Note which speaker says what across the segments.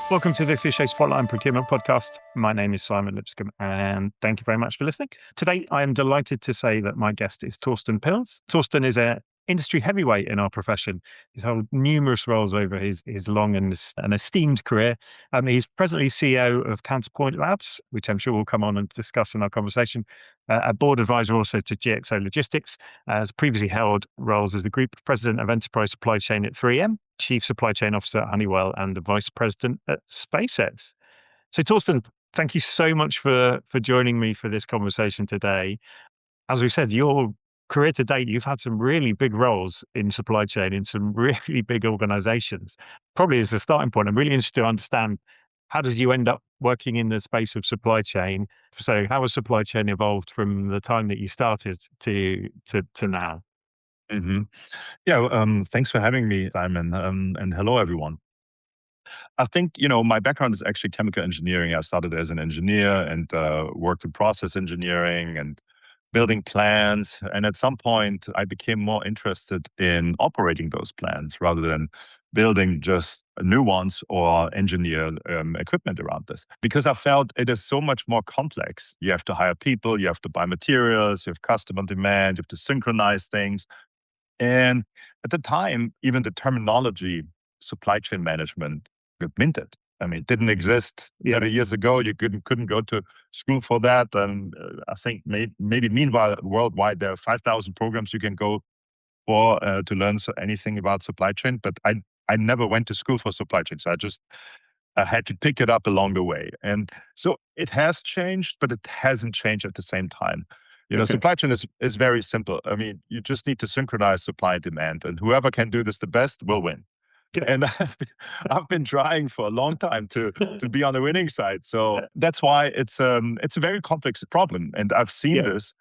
Speaker 1: Welcome to the Fisher Spotlight and Procurement Podcast. My name is Simon Lipscomb, and thank you very much for listening. Today, I am delighted to say that my guest is Torsten Pils. Torsten is an industry heavyweight in our profession. He's held numerous roles over his long and esteemed career. He's presently CEO of Counterpoint Labs, which I'm sure we'll come on and discuss in our conversation. A board advisor also to GXO Logistics. Has previously held roles as the Group President of Enterprise Supply Chain at 3M, Chief Supply Chain Officer at Honeywell, and the Vice President at SpaceX. So, Torsten, thank you so much for joining me for this conversation today. As we said, your career to date, you've had some really big roles in supply chain in some really big organizations. Probably as a starting point, I'm really interested to understand, how did you end up working in the space of supply chain? So how has supply chain evolved from the time that you started to now?
Speaker 2: hmm Yeah, thanks for having me, Simon, and hello, everyone. I think, my background is actually chemical engineering. I started as an engineer and worked in process engineering and building plants. And at some point, I became more interested in operating those plants rather than building just new ones or engineer equipment around this. Because I felt it is so much more complex. You have to hire people, you have to buy materials, you have customer demand, you have to synchronize things. And at the time, even the terminology supply chain management got minted. I mean, it didn't exist
Speaker 1: Yeah.
Speaker 2: 30 years ago. You couldn't go to school for that. And I think maybe meanwhile, worldwide, there are 5,000 programs you can go for to learn anything about supply chain. But I never went to school for supply chain. So I had to pick it up along the way. And so it has changed, but it hasn't changed at the same time.
Speaker 1: Okay.
Speaker 2: Supply chain is very simple. I mean, you just need to synchronize supply and demand, and whoever can do this the best will win.
Speaker 1: Yeah.
Speaker 2: And I've been trying for a long time to be on the winning side. So that's why it's a very complex problem. And I've seen
Speaker 1: Yeah.
Speaker 2: this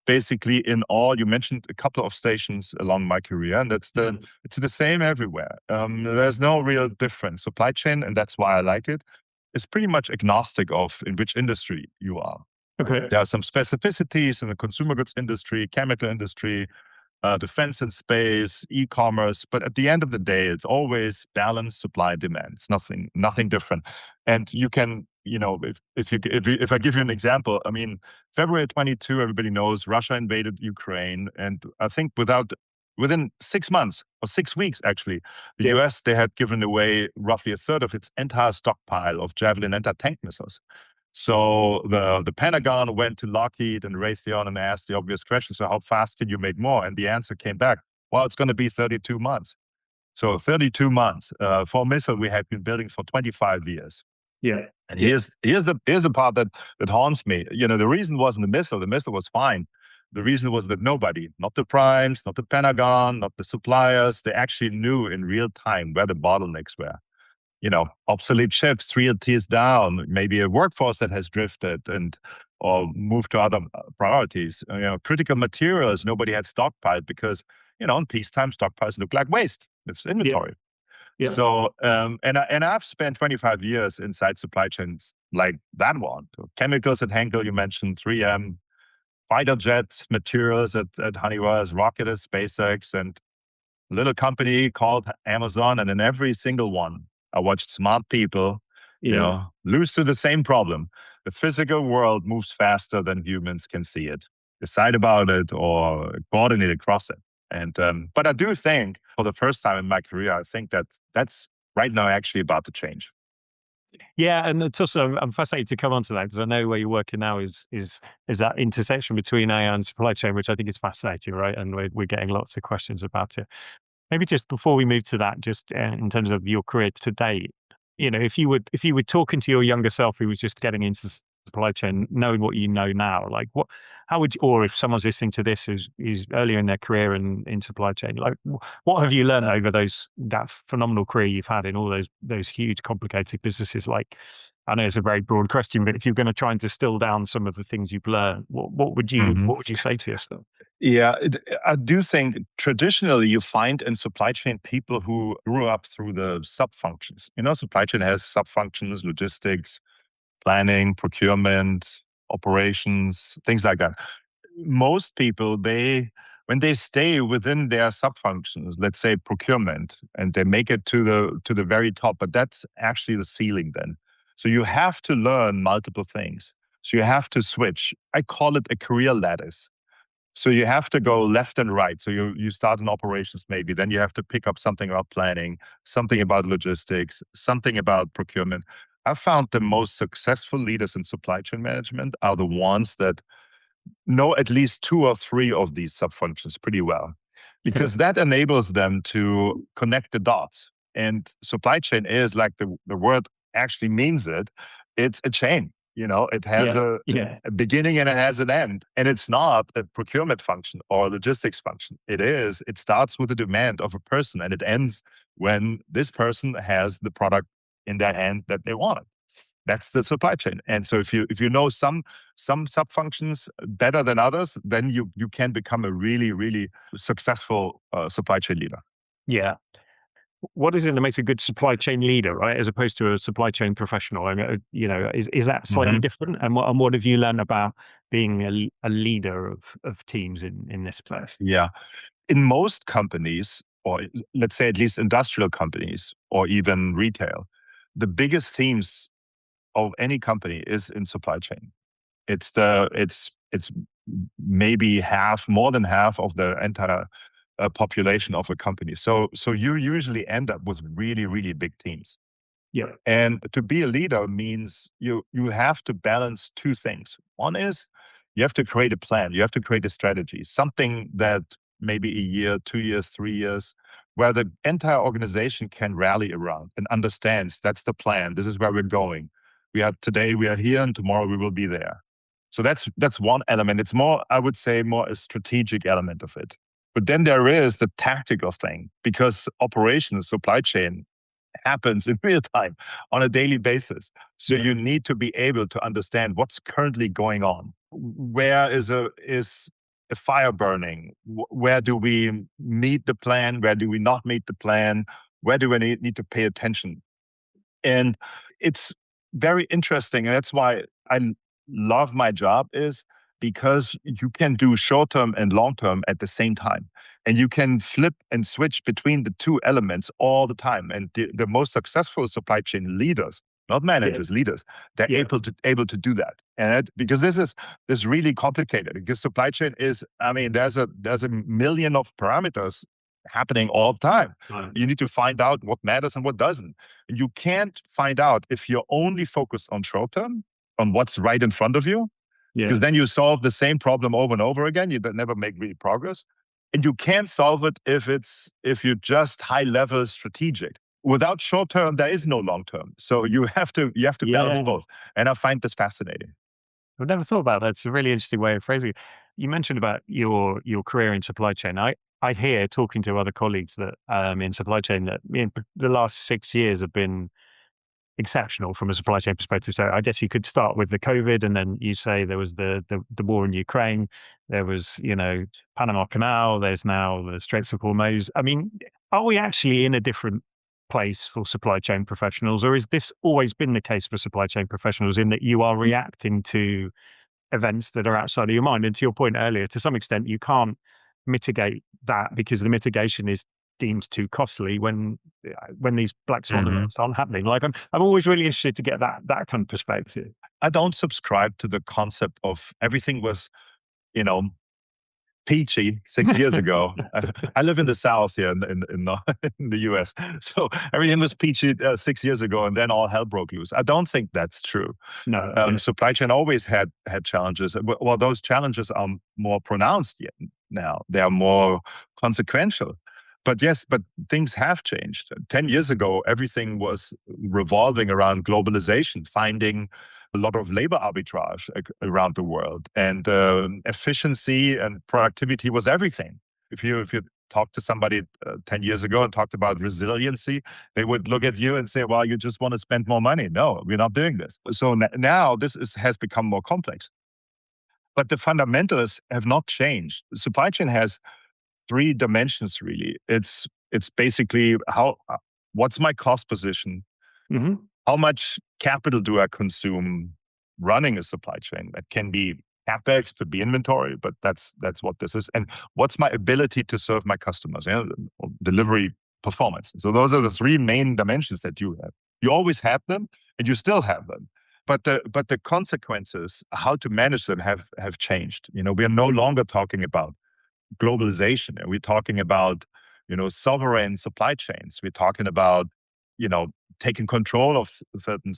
Speaker 2: basically in all. You mentioned a couple of stations along my career, and it's the same everywhere. There's no real difference. Supply chain, and that's why I like it, is pretty much agnostic of in which industry you are.
Speaker 1: Okay.
Speaker 2: There are some specificities in the consumer goods industry, chemical industry, defense and space, e-commerce. But at the end of the day, it's always balanced supply and demand. It's nothing different. And you can, if I give you an example, I mean, February 22, everybody knows Russia invaded Ukraine, and I think within 6 months or 6 weeks, actually, the
Speaker 1: Yeah.
Speaker 2: US, they had given away roughly a third of its entire stockpile of Javelin anti-tank missiles. So the Pentagon went to Lockheed and Raytheon and asked the obvious question: so how fast can you make more? And the answer came back: well, it's going to be 32 months. So 32 months for a missile we had been building for 25 years.
Speaker 1: Yeah.
Speaker 2: And here's the part that haunts me. The reason wasn't the missile. The missile was fine. The reason was that nobody, not the primes, not the Pentagon, not the suppliers, they actually knew in real time where the bottlenecks were. Obsolete ships, 3 tiers down, maybe a workforce that has drifted or moved to other priorities. Critical materials nobody had stockpiled because, in peacetime stockpiles look like waste. It's
Speaker 1: Yeah.
Speaker 2: inventory.
Speaker 1: Yeah.
Speaker 2: So, and I've spent 25 years inside supply chains like that one. So chemicals at Henkel, you mentioned 3M, fighter jet materials at Honeywell, Rocket at SpaceX, and a little company called Amazon. And in every single one, I watched smart people,
Speaker 1: Yeah.
Speaker 2: lose to the same problem. The physical world moves faster than humans can see it, decide about it, or coordinate across it. And but I do think, for the first time in my career, I think that that's right now actually about to change.
Speaker 1: Yeah, and it's also, I'm fascinated to come on to that because I know where you're working now is that intersection between AI and supply chain, which I think is fascinating, right? And we're getting lots of questions about it. Maybe just before we move to that, just in terms of your career to date, if you were talking to your younger self who was just getting into supply chain, knowing what you know now, like how would you, or if someone's listening to this who's earlier in their career in supply chain, like what have you learned over that phenomenal career you've had in all those huge complicated businesses? Like, I know it's a very broad question, but if you're going to try and distill down some of the things you've learned, what would you say to yourself?
Speaker 2: Yeah, I do think traditionally you find in supply chain people who grew up through the sub functions. Supply chain has sub functions, logistics, planning, procurement, operations, things like that. Most people, when when they stay within their sub-functions, let's say procurement, and they make it to the very top, but that's actually the ceiling then. So you have to learn multiple things. So you have to switch. I call it a career lattice. So you have to go left and right. So you start in operations maybe, then you have to pick up something about planning, something about logistics, something about procurement. I found the most successful leaders in supply chain management are the ones that know at least two or three of these sub-functions pretty well,
Speaker 1: Okay.
Speaker 2: because that enables them to connect the dots. And supply chain is, like the word actually means it, it's a chain. It has
Speaker 1: Yeah. Yeah.
Speaker 2: a beginning and it has an end. And it's not a procurement function or a logistics function. It starts with the demand of a person and it ends when this person has the product in their hand that they want. That's the supply chain. And so if you know some sub functions better than others, then you can become a really really successful supply chain leader.
Speaker 1: Yeah. What is it that makes a good supply chain leader, right? As opposed to a supply chain professional? I mean, is that slightly
Speaker 2: Hmm.
Speaker 1: different? And what have you learned about being a leader of teams in this place?
Speaker 2: Yeah, in most companies, or let's say at least industrial companies, or even retail, the biggest teams of any company is in supply chain. It's maybe half, more than half of the entire population of a company. So you usually end up with really really big teams.
Speaker 1: Yeah.
Speaker 2: And to be a leader means you have to balance two things. One is you have to create a plan, you have to create a strategy, something that maybe a year, 2 years, 3 years, where the entire organization can rally around and understands that's the plan. This is where we're going. Today we are here and tomorrow we will be there. So that's one element. It's more, I would say, more a strategic element of it. But then there is the tactical thing, because operations, supply chain, happens in real time on a daily basis. So
Speaker 1: Yeah.
Speaker 2: you need to be able to understand what's currently going on. Where is a fire burning? Where do we meet the plan? Where do we not meet the plan? Where do we need to pay attention? And it's very interesting. And that's why I love my job, is because you can do short term and long term at the same time. And you can flip and switch between the two elements all the time. And the most successful supply chain leaders, not
Speaker 1: Yeah.
Speaker 2: managers, leaders, they're
Speaker 1: Yeah.
Speaker 2: able to do that. And because this is really complicated. Because supply chain is, I mean, there's a million of parameters happening all the time.
Speaker 1: Right.
Speaker 2: You need to find out what matters and what doesn't. You can't find out if you're only focused on short term, on what's right in front of you,
Speaker 1: Yeah.
Speaker 2: because then you solve the same problem over and over again. You never make really progress. And you can't solve it if you're just high level strategic. Without short term, there is no long term. So you have to balance
Speaker 1: Yeah.
Speaker 2: both. And I find this fascinating.
Speaker 1: I've never thought about that. It's a really interesting way of phrasing it. You mentioned about your career in supply chain. I hear, talking to other colleagues that in supply chain, that the last 6 years have been exceptional from a supply chain perspective. So I guess you could start with the COVID, and then you say there was the war in Ukraine, there was Panama Canal, there's now the Straits of Hormuz. I mean, are we actually in a different place for supply chain professionals, or is this always been the case for supply chain professionals, in that you are reacting to events that are outside of your mind? And to your point earlier, to some extent, you can't mitigate that because the mitigation is deemed too costly when these black swan
Speaker 2: Mhm.
Speaker 1: events aren't happening. Like I'm always really interested to get that kind of perspective.
Speaker 2: I don't subscribe to the concept of everything was, you know, peachy 6 years ago. I live in the South here in the US. So everything was peachy 6 years ago, and then all hell broke loose. I don't think that's true.
Speaker 1: No, okay.
Speaker 2: Supply chain always had challenges. Well, those challenges are more pronounced yet now. They are more consequential. But yes, but things have changed. 10 years ago, everything was revolving around globalization, finding a lot of labor arbitrage around the world, and efficiency and productivity was everything. If you talk to somebody 10 years ago and talked about resiliency, they would look at you and say, "Well, you just want to spend more money." No, we're not doing this. So now has become more complex, but the fundamentals have not changed. Supply chain has three dimensions really. It's basically what's my cost position?
Speaker 1: Hmm.
Speaker 2: How much capital do I consume running a supply chain? That can be CapEx, could be inventory, but that's what this is. And what's my ability to serve my customers? Delivery performance. So those are the three main dimensions that you have. You always have them, and you still have them. But the consequences, how to manage them, have changed. We are no longer talking about globalization. And we're talking about, sovereign supply chains. We're talking about, you know, taking control of certain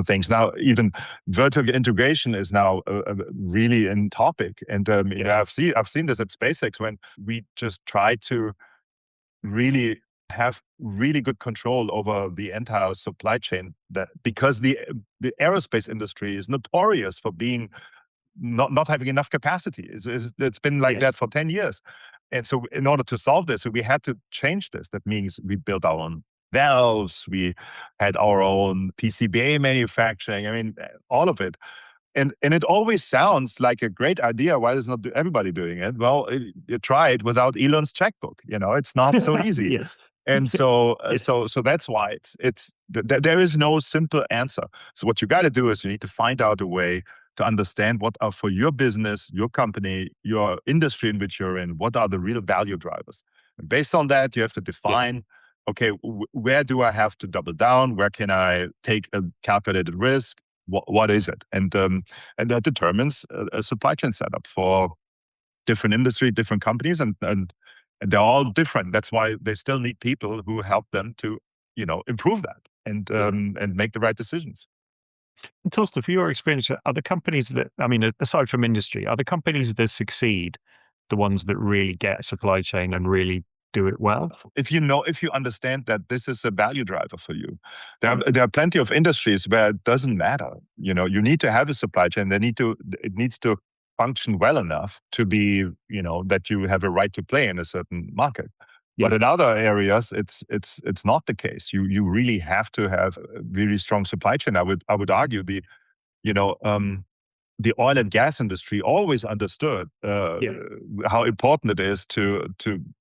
Speaker 2: things. Now, even vertical integration is now really in topic. And I've seen this at SpaceX when we just try to really have really good control over the entire supply chain. That because the aerospace industry is notorious for being not having enough capacity. It's been like that
Speaker 1: Yes.
Speaker 2: for 10 years. And so in order to solve this, we had to change this. That means we built our own valves, we had our own PCBA manufacturing. I mean, all of it. And it always sounds like a great idea. Why is not everybody doing it? Well, you try it without Elon's checkbook. It's not so easy.
Speaker 1: Yes.
Speaker 2: And so,
Speaker 1: Yes.
Speaker 2: so that's why there is no simple answer. So what you got to do is you need to find out a way to understand what are for your business, your company, your industry in which you're in, what are the real value drivers. And based on that, you have to
Speaker 1: Yeah.
Speaker 2: define, okay, where do I have to double down? Where can I take a calculated risk? What is it? And that determines a supply chain setup for different industry, different companies, and they're all different. That's why they still need people who help them to, improve that
Speaker 1: Yeah.
Speaker 2: and make the right decisions.
Speaker 1: And Torsten, for your experience, are the companies that, I mean, aside from industry, are the companies that succeed the ones that really get supply chain and really do it well?
Speaker 2: If you understand that this is a value driver for you, there are plenty of industries where it doesn't matter. You need to have a supply chain. It needs to function well enough to be, that you have a right to play in a certain market. But
Speaker 1: Yeah.
Speaker 2: in other areas, it's not the case. You really have to have a really strong supply chain. I would argue you know um, the oil and gas industry always understood
Speaker 1: Yeah.
Speaker 2: how important it is to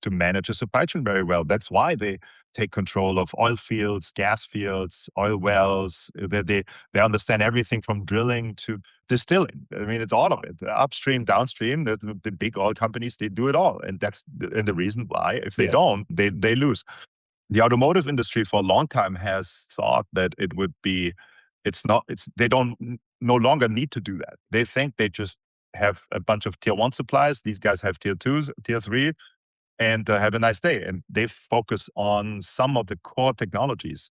Speaker 2: manage a supply chain very well. That's why they take control of oil fields, gas fields, oil wells. They understand everything from drilling to distilling. I mean, it's all of it. Upstream, downstream. The big oil companies, they do it all, and the reason why. If they
Speaker 1: Yeah.
Speaker 2: don't, they lose. The automotive industry for a long time has thought that it would be, it's not, it's they don't no longer need to do that. They think they just have a bunch of tier one suppliers. These guys have tier twos, tier three, and have a nice day. And they focus on some of the core technologies: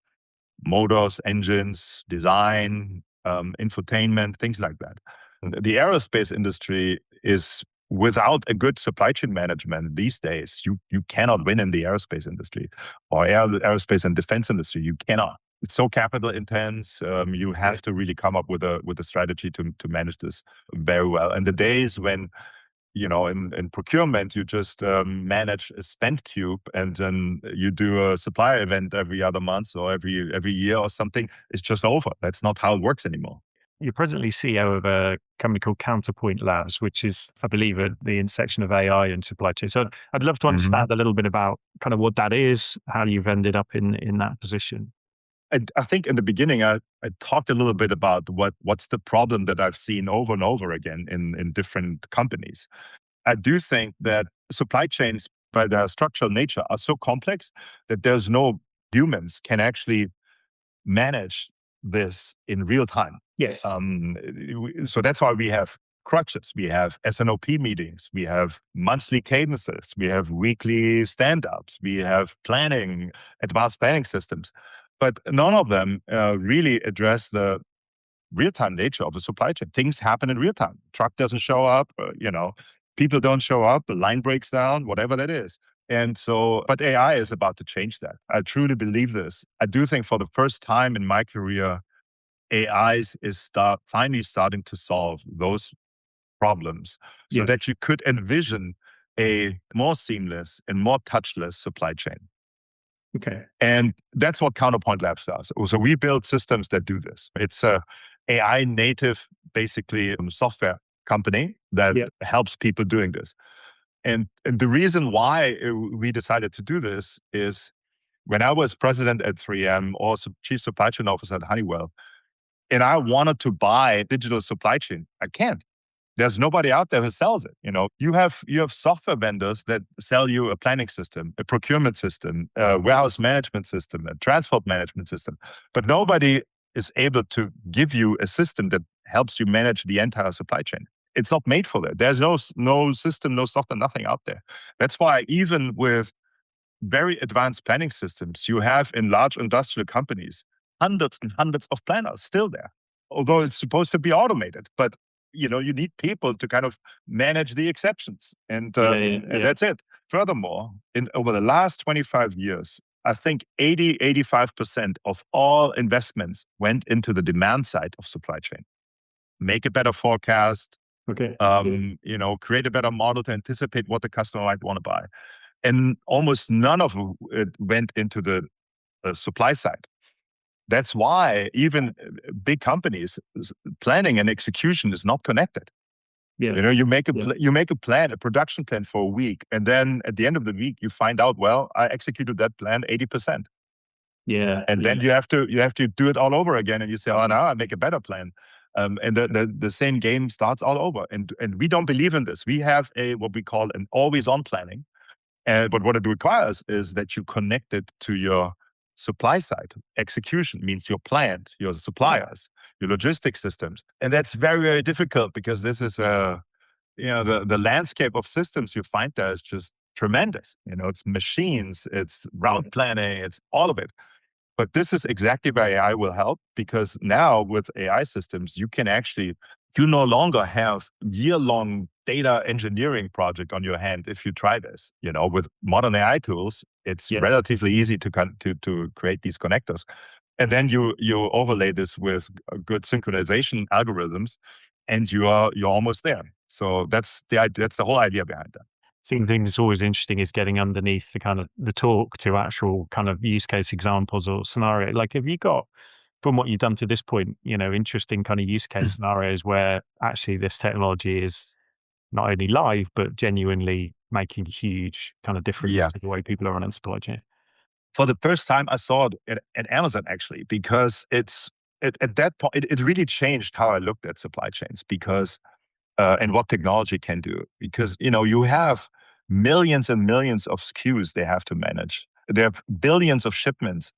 Speaker 2: motors, engines, design, infotainment, things like that. The aerospace industry is, without a good supply chain management these days, you cannot win in the aerospace industry or aerospace and defense industry. You cannot. It's so capital intense. You
Speaker 1: Yeah.
Speaker 2: have to really come up with a strategy to manage this very well. And the days when, in procurement, you just manage a spend cube and then you do a supplier event every other month or every year or something. It's just over. That's not how it works anymore.
Speaker 1: You're presently CEO of a company called Counterpoint Labs, which is, I believe, at the intersection of AI and supply chain. So I'd love to
Speaker 2: Mhm.
Speaker 1: understand a little bit about kind of what that is, how you've ended up in that position.
Speaker 2: I think in the beginning, I talked a little bit about what's the problem that I've seen over and over again in different companies. I do think that supply chains, by their structural nature, are so complex that there's no humans can actually manage this in real time.
Speaker 1: Yes.
Speaker 2: So that's why we have crutches, we have SNOP meetings, we have monthly cadences, we have weekly stand-ups, we have advanced planning systems. But none of them really address the real-time nature of a supply chain. Things happen in real time. Truck doesn't show up, people don't show up, the line breaks down, whatever that is. And so, but AI is about to change that. I truly believe this. I do think for the first time in my career, AI is finally starting to solve those problems so
Speaker 1: Yeah.
Speaker 2: that you could envision a more seamless and more touchless supply chain.
Speaker 1: Okay.
Speaker 2: And that's what Counterpoint Labs does. So we build systems that do this. It's a AI native, basically, software company that
Speaker 1: Yeah.
Speaker 2: helps people doing this. And the reason why we decided to do this is when I was president at 3M, or chief supply chain officer at Honeywell, and I wanted to buy digital supply chain, I can't. There's nobody out there who sells it. You have software vendors that sell you a planning system, a procurement system, a warehouse management system, a transport management system, but nobody is able to give you a system that helps you manage the entire supply chain. It's not made for that. There's no system, no software, nothing out there. That's why even with very advanced planning systems you have in large industrial companies, hundreds and hundreds of planners still there, although it's supposed to be automated. But you need people to kind of manage the exceptions, and
Speaker 1: Yeah, yeah,
Speaker 2: and
Speaker 1: yeah,
Speaker 2: that's it. Furthermore, in over the last 25 years, I think 85% of all investments went into the demand side of supply chain. Make a better forecast,
Speaker 1: okay,
Speaker 2: create a better model to anticipate what the customer might want to buy, and almost none of it went into the supply side. That's why even big companies, planning and execution is not connected.
Speaker 1: yeah, yeah,
Speaker 2: You make a plan, a production plan for a week, and then at the end of the week you find out, well, I executed that plan 80%,
Speaker 1: yeah,
Speaker 2: and
Speaker 1: yeah,
Speaker 2: then you have to do it all over again, and you say, oh, now I make a better plan. And the same game starts all over, and we don't believe in this. We have a what we call an always on planning. But what it requires is that you connect it to your supply side. Execution means your plant, your suppliers, your logistics systems. And that's very, very difficult because this is the landscape of systems you find there is just tremendous. It's machines, it's route planning, it's all of it. But this is exactly where AI will help, because now with AI systems, you no longer have year-long data engineering project on your hand if you try this. With modern AI tools, it's
Speaker 1: yeah.
Speaker 2: relatively easy to create these connectors. And then you overlay this with good synchronization algorithms, and you're almost there. So that's the whole idea behind that.
Speaker 1: I think the thing that's always interesting is getting underneath the kind of the talk to actual kind of use case examples or scenario. Like, have you got, from what you've done to this point, interesting kind of use case scenarios where actually this technology is not only live, but genuinely making huge kind of difference
Speaker 2: Yeah.
Speaker 1: to the way people are running supply chain?
Speaker 2: For the first time, I saw it at Amazon, actually, because at that point, it really changed how I looked at supply chains, because and what technology can do. Because you have millions and millions of SKUs they have to manage. They have billions of shipments.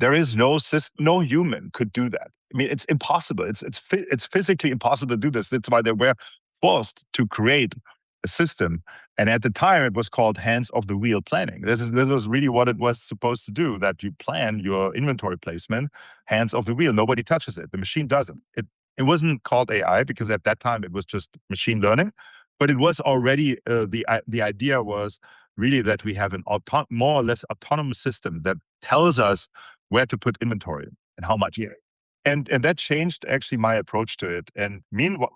Speaker 2: There is no human could do that. I mean, it's impossible. It's physically impossible to do this. That's why they were forced to create a system. And at the time, it was called hands off the wheel planning. This was really what it was supposed to do. That you plan your inventory placement, hands off the wheel. Nobody touches it. The machine does it. It wasn't called AI because at that time it was just machine learning, but it was already the idea was really that we have an more or less autonomous system that tells us where to put inventory and how much.
Speaker 1: Yeah,
Speaker 2: And that changed actually my approach to it. And meanwhile,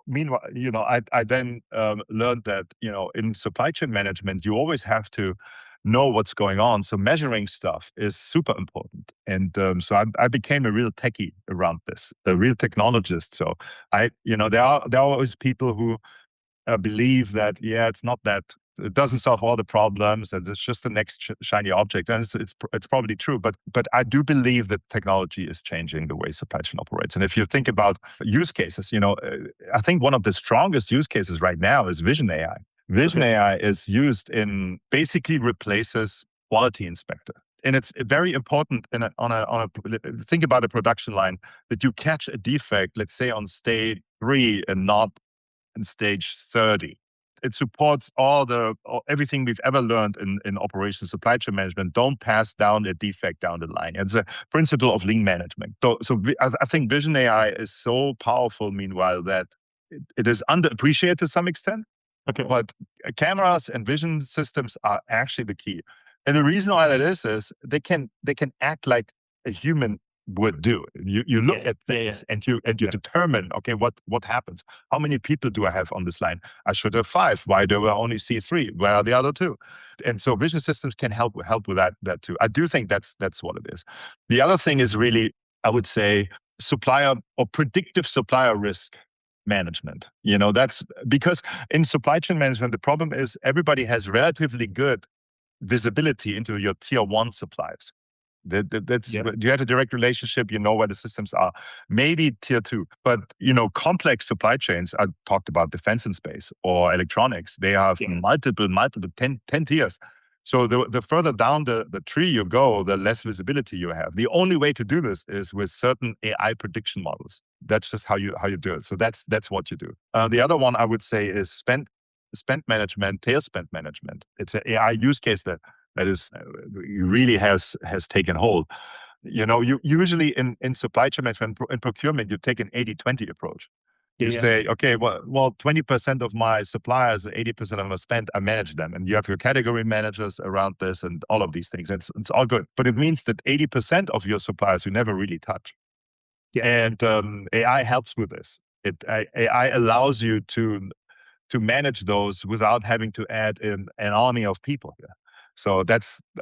Speaker 2: I then learned that in supply chain management you always have to know what's going on. So measuring stuff is super important. And so I became a real techie around this, a real technologist. So there are always people who believe that it's not that it doesn't solve all the problems and it's just the next shiny object, and it's probably true, but I do believe that technology is changing the way supply chain operates. And if you think about use cases, I think one of the strongest use cases right now is vision AI. Vision
Speaker 1: okay,
Speaker 2: AI is used in basically replaces quality inspector. And it's very important think about a production line, that you catch a defect, let's say on stage 3 and not in stage 30. It supports everything we've ever learned in operations supply chain management. Don't pass down a defect down the line. It's a principle of lean management. I think vision AI is so powerful, meanwhile, that it is underappreciated to some extent.
Speaker 1: okay.
Speaker 2: But cameras and vision systems are actually the key. And the reason why that is they can act like a human would do. You look
Speaker 1: Yes,
Speaker 2: at
Speaker 1: yeah, yeah,
Speaker 2: things and you
Speaker 1: yeah,
Speaker 2: determine, okay, what happens? How many people do I have on this line? I should have 5. Why do I only see 3? Where are the other 2? And so vision systems can help with that too. I do think that's what it is. The other thing is really, I would say, supplier or predictive supplier risk management. That's because in supply chain management, the problem is everybody has relatively good visibility into your tier 1 suppliers. That's
Speaker 1: Yeah.
Speaker 2: you have a direct relationship. You know where the systems are. Maybe tier two, but complex supply chains. I talked about defense and space or electronics. They have
Speaker 1: Yeah.
Speaker 2: multiple 10 tiers. So the further down the tree you go, the less visibility you have. The only way to do this is with certain AI prediction models. That's just how you do it. So that's what you do. The other one I would say is spend management, tail spend management. It's an AI use case that is really has taken hold. You usually in supply chain management in procurement, you take an 80-20 approach. You
Speaker 1: Yeah.
Speaker 2: say, okay, well, 20% of my suppliers, 80% of my spend, I manage them. And you have your category managers around this and all of these things. It's all good. But it means that 80% of your suppliers you never really touch.
Speaker 1: Yeah.
Speaker 2: And AI helps with this. AI allows you to manage those without having to add in an army of people here. So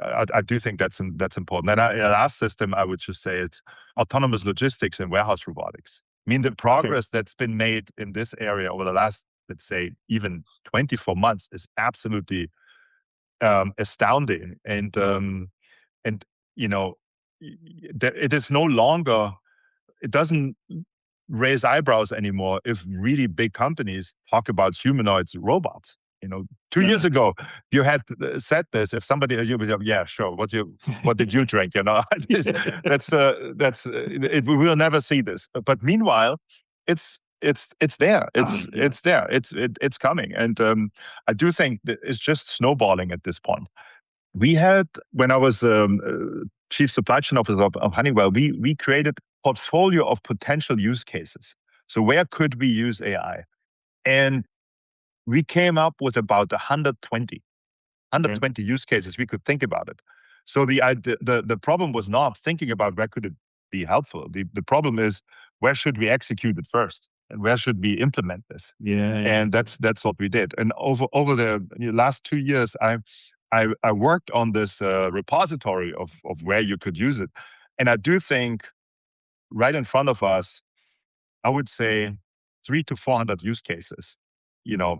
Speaker 2: I do think that's important. And in the last system, I would just say it's autonomous logistics and warehouse robotics. I mean, the progress that's been made in this area over the last, let's say, even 24 months is absolutely astounding. And it is no longer, it doesn't raise eyebrows anymore if really big companies talk about humanoids robots. 2 years ago, you had said this. If somebody, you would have, yeah, sure. What did you drink? We will never see this. But meanwhile, it's there. It's there. It's coming. And I do think that it's just snowballing at this point. We had, when I was chief supply chain officer of Honeywell, we created a portfolio of potential use cases. So where could we use AI? And we came up with about 120 use cases we could think about it. So the problem was not thinking about where could it be helpful. The problem is where should we execute it first, and where should we implement this?
Speaker 1: Yeah.
Speaker 2: And that's what we did. And over the last 2 years, I worked on this repository of where you could use it, and I do think right in front of us, I would say 300 to 400 use cases.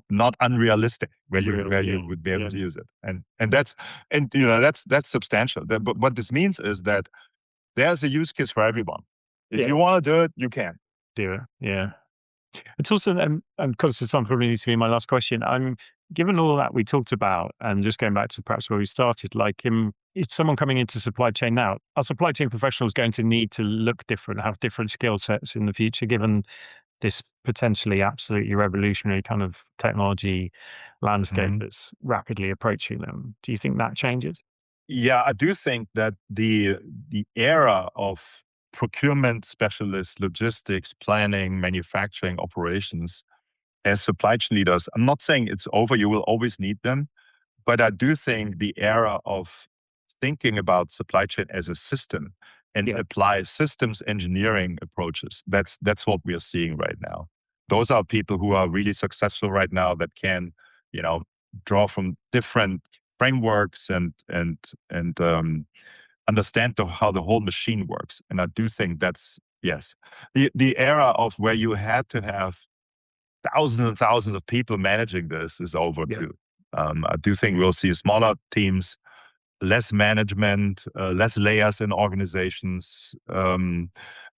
Speaker 2: Not unrealistic where you would be able to use it, and that's substantial. But what this means is that there's a use case for everyone. If you want to do it, you can.
Speaker 1: Do it. Yeah. It's also, and because the time probably needs to be my last question. Given all that we talked about, and just going back to perhaps where we started, like if someone coming into supply chain now, are supply chain professionals going to need to look different, have different skill sets in the future, given this potentially absolutely revolutionary kind of technology landscape that's rapidly approaching them? Do you think that changes?
Speaker 2: Yeah, I do think that the era of procurement specialists, logistics, planning, manufacturing, operations as supply chain leaders, I'm not saying it's over. You will always need them. But I do think the era of thinking about supply chain as a system and apply systems engineering approaches, that's what we are seeing right now. Those are people who are really successful right now that can, draw from different frameworks and understand how the whole machine works. And I do think that's, yes, the era of where you had to have thousands and thousands of people managing this is over too. I do think we'll see smaller teams, less management, less layers in organizations, and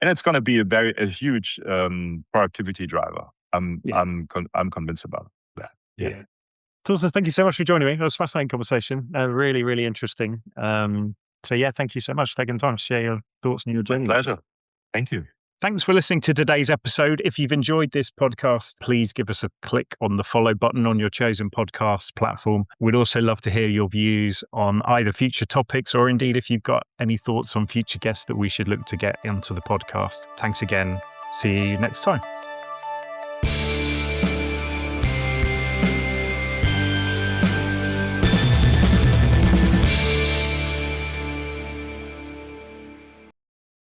Speaker 2: it's going to be a huge productivity driver. I'm convinced about that. Yeah.
Speaker 1: Torsten, thank you so much for joining me. It was a fascinating conversation. Really, really interesting. So yeah, thank you so much for taking the time to share your thoughts and your journey.
Speaker 2: Pleasure. Thank you.
Speaker 1: Thanks for listening to today's episode. If you've enjoyed this podcast, please give us a click on the follow button on your chosen podcast platform. We'd also love to hear your views on either future topics or indeed if you've got any thoughts on future guests that we should look to get onto the podcast. Thanks again. See you next time.